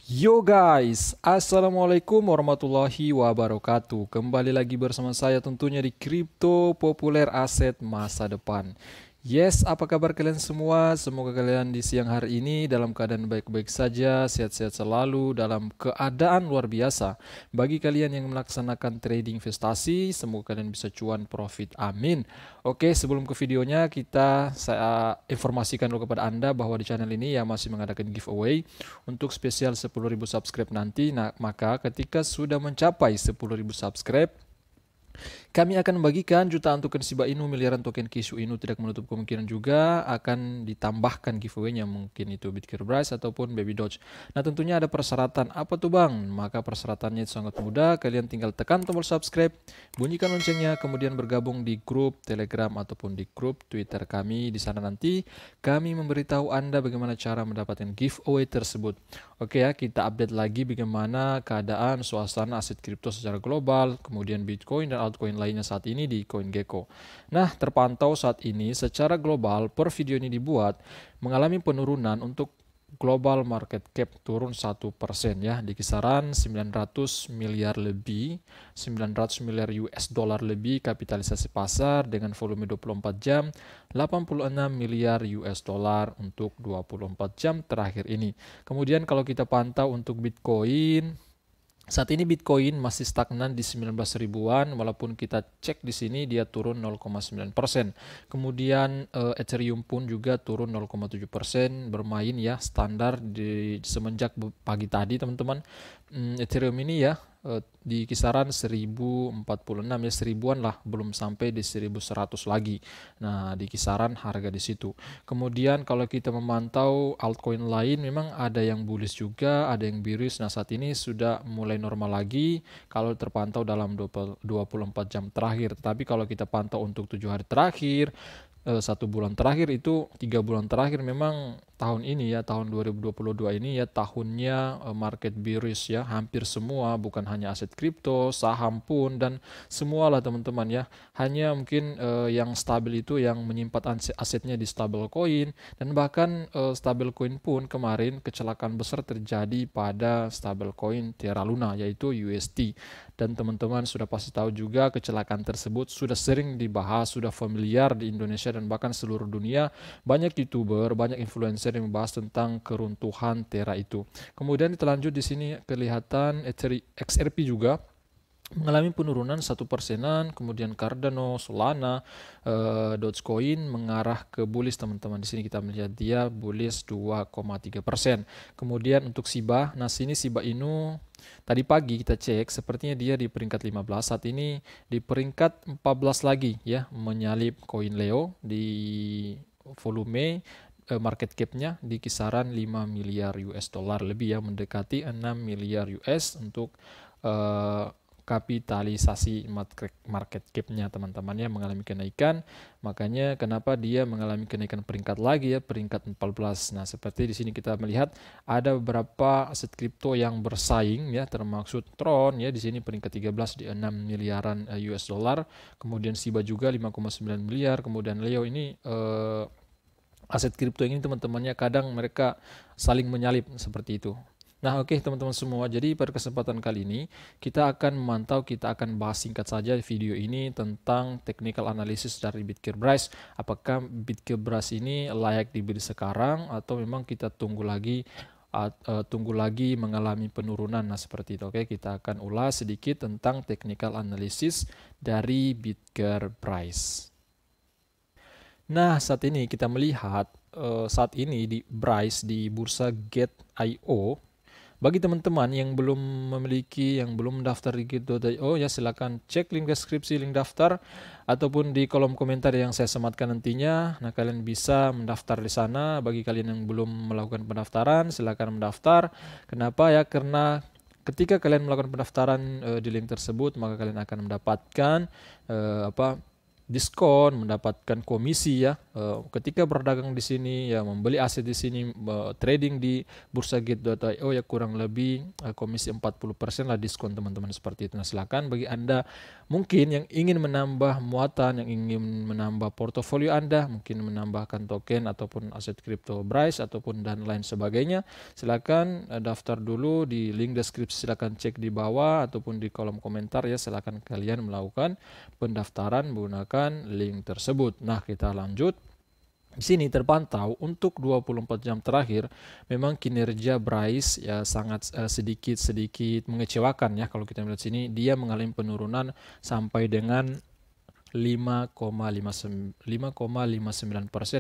Yo guys, Assalamualaikum warahmatullahi wabarakatuh. Kembali lagi bersama saya tentunya di Kripto Populer Aset Masa Depan. Yes, apa kabar kalian semua? Semoga kalian di siang hari ini dalam keadaan baik-baik saja, sehat-sehat selalu, dalam keadaan luar biasa. Bagi kalian yang melaksanakan trading investasi, semoga kalian bisa cuan profit. Amin. Oke, sebelum ke videonya, saya informasikan dulu kepada Anda bahwa di channel ini ya masih mengadakan giveaway untuk spesial 10.000 subscribe nanti. Nah, maka ketika sudah mencapai 10.000 subscribe, kami akan membagikan jutaan token Shiba Inu, miliaran token Kishu Inu, tidak menutup kemungkinan juga akan ditambahkan giveaway-nya, mungkin itu Bitcoin Bryce ataupun Baby Doge. Nah, tentunya ada persyaratan. Apa tuh Bang? Maka persyaratannya itu sangat mudah. Kalian tinggal tekan tombol subscribe, bunyikan loncengnya, kemudian bergabung di grup Telegram ataupun di grup Twitter kami. Di sana nanti kami memberitahu Anda bagaimana cara mendapatkan giveaway tersebut. Oke ya, kita update lagi bagaimana keadaan suasana aset kripto secara global, kemudian Bitcoin dan altcoin lainnya saat ini di CoinGecko. Nah, terpantau saat ini secara global per video ini dibuat mengalami penurunan untuk global market cap turun 1% ya, di kisaran 900 miliar lebih, 900 miliar US dollar lebih kapitalisasi pasar dengan volume 24 jam, 86 miliar US dollar untuk 24 jam terakhir ini. Kemudian kalau kita pantau untuk Bitcoin, saat ini Bitcoin masih stagnan di 19 ribuan, walaupun kita cek di sini dia turun 0,9%. Kemudian Ethereum pun juga turun 0,7%, bermain ya standar di semenjak pagi tadi teman-teman. Ethereum ini ya di kisaran 1046 ya, seribuan lah, belum sampai di 1100 lagi. Nah, di kisaran harga di situ. Kemudian kalau kita memantau altcoin lain, memang ada yang bullish juga, ada yang bearish. Nah, saat ini sudah mulai normal lagi kalau terpantau dalam 24 jam terakhir. Tetapi kalau kita pantau untuk 7 hari terakhir, 1 bulan terakhir, itu 3 bulan terakhir, memang tahun ini ya, tahun 2022 ini ya tahunnya market bearish ya, hampir semua, bukan hanya aset kripto, saham pun, dan semua lah teman-teman ya. Hanya mungkin yang stabil itu yang menyimpan asetnya di stablecoin, dan bahkan stablecoin pun kemarin kecelakaan besar terjadi pada stablecoin Terra Luna yaitu UST. Dan teman-teman sudah pasti tahu juga kecelakaan tersebut sudah sering dibahas, sudah familiar di Indonesia dan bahkan seluruh dunia. Banyak YouTuber, banyak influencer yang membahas tentang keruntuhan Terra itu. Kemudian kita lanjut di sini kelihatan XRP juga mengalami penurunan 1%. Kemudian Cardano, Solana, Dogecoin mengarah ke bullish teman-teman. Di sini kita melihat dia bullish 2,3%. Kemudian untuk Shiba, nah sini Shiba Inu tadi pagi kita cek sepertinya dia di peringkat 15, saat ini di peringkat 14 lagi ya, menyalip koin Leo di volume market cap-nya di kisaran 5 miliar US dollar lebih ya, mendekati 6 miliar US untuk kapitalisasi market cap-nya teman-teman ya, mengalami kenaikan. Makanya kenapa dia mengalami kenaikan peringkat lagi ya, peringkat 14. Nah, seperti di sini kita melihat ada beberapa aset kripto yang bersaing ya, termasuk Tron ya, di sini peringkat 13 di 6 miliaran US dollar. Kemudian Shiba juga 5,9 miliar. Kemudian Leo ini aset kripto ini teman-temannya kadang mereka saling menyalip seperti itu. Nah, oke teman-teman semua, jadi pada kesempatan kali ini kita akan memantau, kita akan bahas singkat saja video ini tentang technical analysis dari Bitcoin Bryce. Apakah Bitcoin Bryce ini layak dibeli sekarang atau memang kita tunggu lagi mengalami penurunan. Nah, seperti itu. Oke, kita akan ulas sedikit tentang technical analysis dari Bitcoin Bryce. Nah, saat ini kita melihat saat ini di Bryce di bursa Get.io. Bagi teman-teman yang belum memiliki, yang belum mendaftar di Get.io ya, silakan cek link deskripsi, link daftar, ataupun di kolom komentar yang saya sematkan nantinya. Nah, kalian bisa mendaftar di sana. Bagi kalian yang belum melakukan pendaftaran, silakan mendaftar. Kenapa ya? Karena ketika kalian melakukan pendaftaran di link tersebut, maka kalian akan mendapatkan diskon, mendapatkan komisi ya. Ketika berdagang di sini ya, membeli aset di sini, trading di bursa Gate.io ya, kurang lebih komisi 40% lah diskon teman-teman, seperti itu. Nah, silakan bagi Anda mungkin yang ingin menambah muatan, yang ingin menambah portofolio Anda, mungkin menambahkan token ataupun aset kripto Bryce ataupun dan lain sebagainya, silakan daftar dulu di link deskripsi, silakan cek di bawah ataupun di kolom komentar ya, silakan kalian melakukan pendaftaran menggunakan link tersebut. Nah, kita lanjut. Di sini terpantau untuk 24 jam terakhir memang kinerja Bryce ya sangat sedikit mengecewakan ya. Kalau kita melihat sini, dia mengalami penurunan sampai dengan 5,59%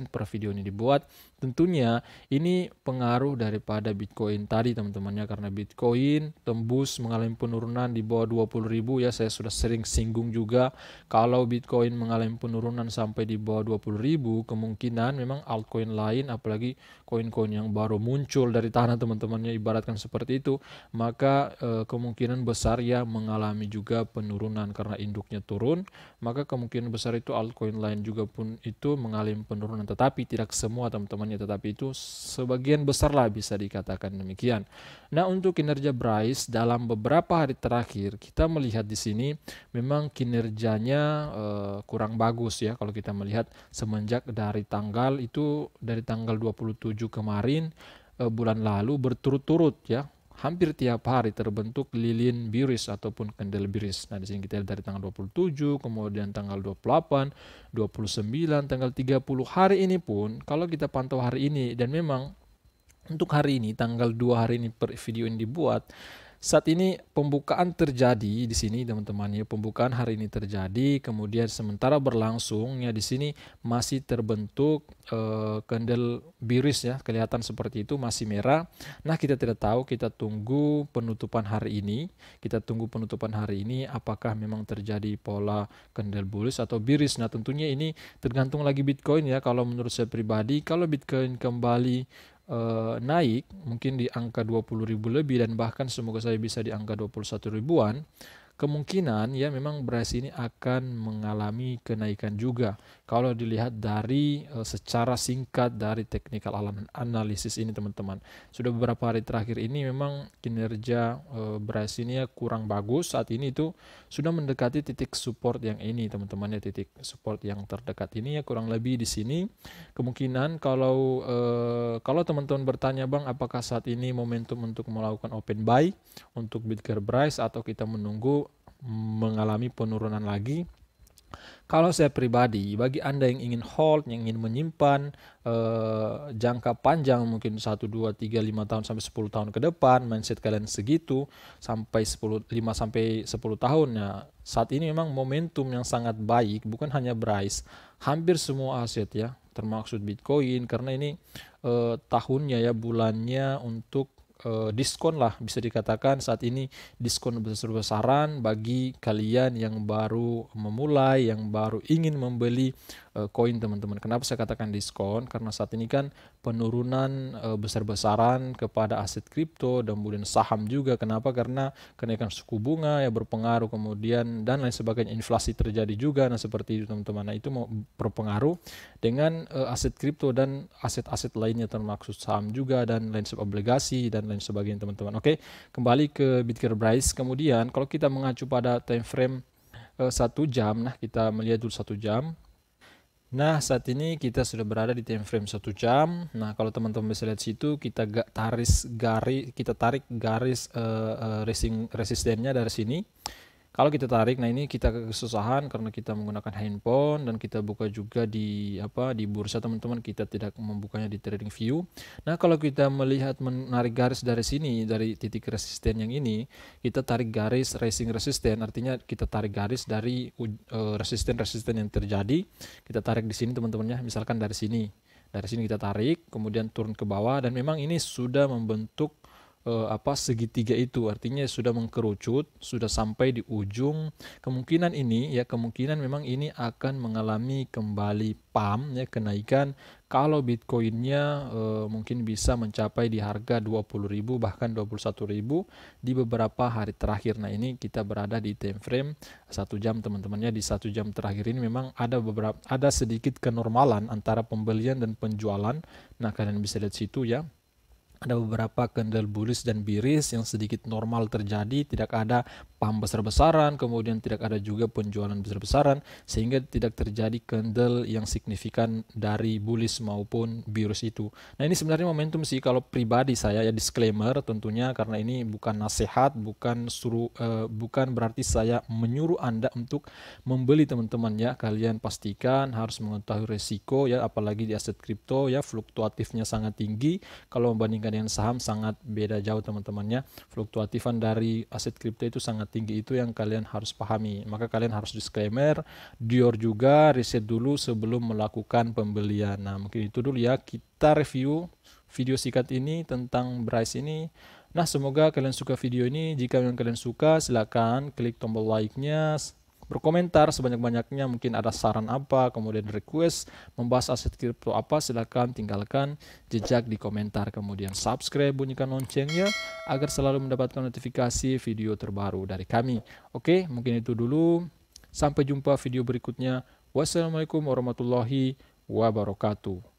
per video ini dibuat. Tentunya ini pengaruh daripada Bitcoin tadi teman-temannya, karena Bitcoin tembus mengalami penurunan di bawah 20.000 ya. Saya sudah sering singgung juga, kalau Bitcoin mengalami penurunan sampai di bawah 20.000, kemungkinan memang altcoin lain, apalagi koin-koin yang baru muncul dari tanah teman-temannya, ibaratkan seperti itu, maka kemungkinan besar ya mengalami juga penurunan karena induknya turun, maka kemungkinan besar itu altcoin lain juga pun itu mengalami penurunan. Tetapi tidak semua teman-temannya, tetapi itu sebagian besar lah, bisa dikatakan demikian. Nah, untuk kinerja Bryce dalam beberapa hari terakhir, kita melihat di sini memang kinerjanya kurang bagus ya. Kalau kita melihat semenjak dari tanggal 27 kemarin, bulan lalu, berturut-turut ya, hampir tiap hari terbentuk lilin bearish ataupun candle bearish. Nah, di sini kita lihat dari tanggal 27, kemudian tanggal 28, 29, tanggal 30. Hari ini pun kalau kita pantau hari ini, dan memang untuk hari ini tanggal 2 hari ini video ini dibuat, saat ini pembukaan terjadi di sini teman-teman ya, pembukaan hari ini terjadi, kemudian sementara berlangsung ya, di sini masih terbentuk candle bearish ya, kelihatan seperti itu, masih merah. Nah, kita tidak tahu, kita tunggu penutupan hari ini. Kita tunggu penutupan hari ini apakah memang terjadi pola candle bullish atau bearish. Nah, tentunya ini tergantung lagi Bitcoin ya. Kalau menurut saya pribadi, kalau Bitcoin kembali naik mungkin di angka 20.000 lebih, dan bahkan semoga saya bisa di angka 21 ribuan, kemungkinan ya memang Bryce ini akan mengalami kenaikan juga. Kalau dilihat dari secara singkat dari technical analysis ini teman-teman, sudah beberapa hari terakhir ini memang kinerja Bryce ini ya kurang bagus. Saat ini itu sudah mendekati titik support yang ini teman-teman ya, titik support yang terdekat ini ya, kurang lebih di sini. Kemungkinan kalau teman-teman bertanya, Bang, apakah saat ini momentum untuk melakukan open buy untuk Bitcoin Bryce atau kita menunggu mengalami penurunan lagi? Kalau saya pribadi, bagi Anda yang ingin hold, yang ingin menyimpan jangka panjang, mungkin 1, 2, 3, 5 tahun sampai 10 tahun ke depan, mindset kalian segitu sampai 5 sampai 10 tahun ya, saat ini memang momentum yang sangat baik, bukan hanya Bryce, hampir semua aset ya, termaksud Bitcoin, karena ini tahunnya ya, bulannya untuk diskon lah, bisa dikatakan saat ini diskon besar-besaran bagi kalian yang baru memulai, yang baru ingin membeli koin teman-teman. Kenapa saya katakan diskon? Karena saat ini kan penurunan besar-besaran kepada aset kripto dan kemudian saham juga. Kenapa? Karena kenaikan suku bunga ya berpengaruh, kemudian dan lain sebagainya, inflasi terjadi juga. Nah, seperti itu teman-teman. Nah, itu mau berpengaruh dengan aset kripto dan aset-aset lainnya, termasuk saham juga dan lain sebagainya, obligasi dan lain sebagainya teman-teman. Oke, kembali ke Bitcoin Bryce. Kemudian kalau kita mengacu pada time frame 1 jam, nah kita melihat dulu 1 jam. Nah, saat ini kita sudah berada di time frame 1 jam. Nah, kalau teman-teman bisa lihat situ, kita tarik garis resistennya dari sini. Kalau kita tarik, nah ini kita kesusahan karena kita menggunakan handphone dan kita buka juga di bursa teman-teman, kita tidak membukanya di trading view. Nah, kalau kita melihat menarik garis dari sini, dari titik resisten yang ini, kita tarik garis racing resisten, artinya kita tarik garis dari resisten-resisten yang terjadi. Kita tarik di sini teman-teman ya, misalkan dari sini kita tarik, kemudian turun ke bawah, dan memang ini sudah membentuk segitiga itu, artinya sudah mengkerucut, sudah sampai di ujung. Kemungkinan memang ini akan mengalami kembali pump ya, kenaikan. Kalau Bitcoinnya mungkin bisa mencapai di harga 20.000 bahkan 21.000 di beberapa hari terakhir. Nah, ini kita berada di time frame 1 jam teman-temannya. Di 1 jam terakhir ini memang ada sedikit kenormalan antara pembelian dan penjualan. Nah, kalian bisa lihat situ ya. Ada beberapa candle bullish dan bearish yang sedikit normal terjadi, tidak ada pump besar-besaran, kemudian tidak ada juga penjualan besar-besaran, sehingga tidak terjadi candle yang signifikan dari bullish maupun bearish itu. Nah, ini sebenarnya momentum sih kalau pribadi saya ya, disclaimer tentunya, karena ini bukan nasihat, bukan berarti saya menyuruh Anda untuk membeli teman-teman ya. Kalian pastikan harus mengetahui resiko ya, apalagi di aset kripto ya, fluktuatifnya sangat tinggi. Kalau membandingkan dengan saham sangat beda jauh teman-temannya. Fluktuatifan dari aset kripto itu sangat tinggi, itu yang kalian harus pahami. Maka kalian harus disclaimer, Dior juga riset dulu sebelum melakukan pembelian. Nah, mungkin itu dulu ya, kita review video singkat ini tentang Bryce ini. Nah, semoga kalian suka video ini. Jika memang kalian suka, silakan klik tombol like-nya, berkomentar sebanyak-banyaknya, mungkin ada saran apa, kemudian request membahas aset kripto apa, silakan tinggalkan jejak di komentar, kemudian subscribe, bunyikan loncengnya agar selalu mendapatkan notifikasi video terbaru dari kami. Oke, mungkin itu dulu, sampai jumpa video berikutnya. Wassalamualaikum warahmatullahi wabarakatuh.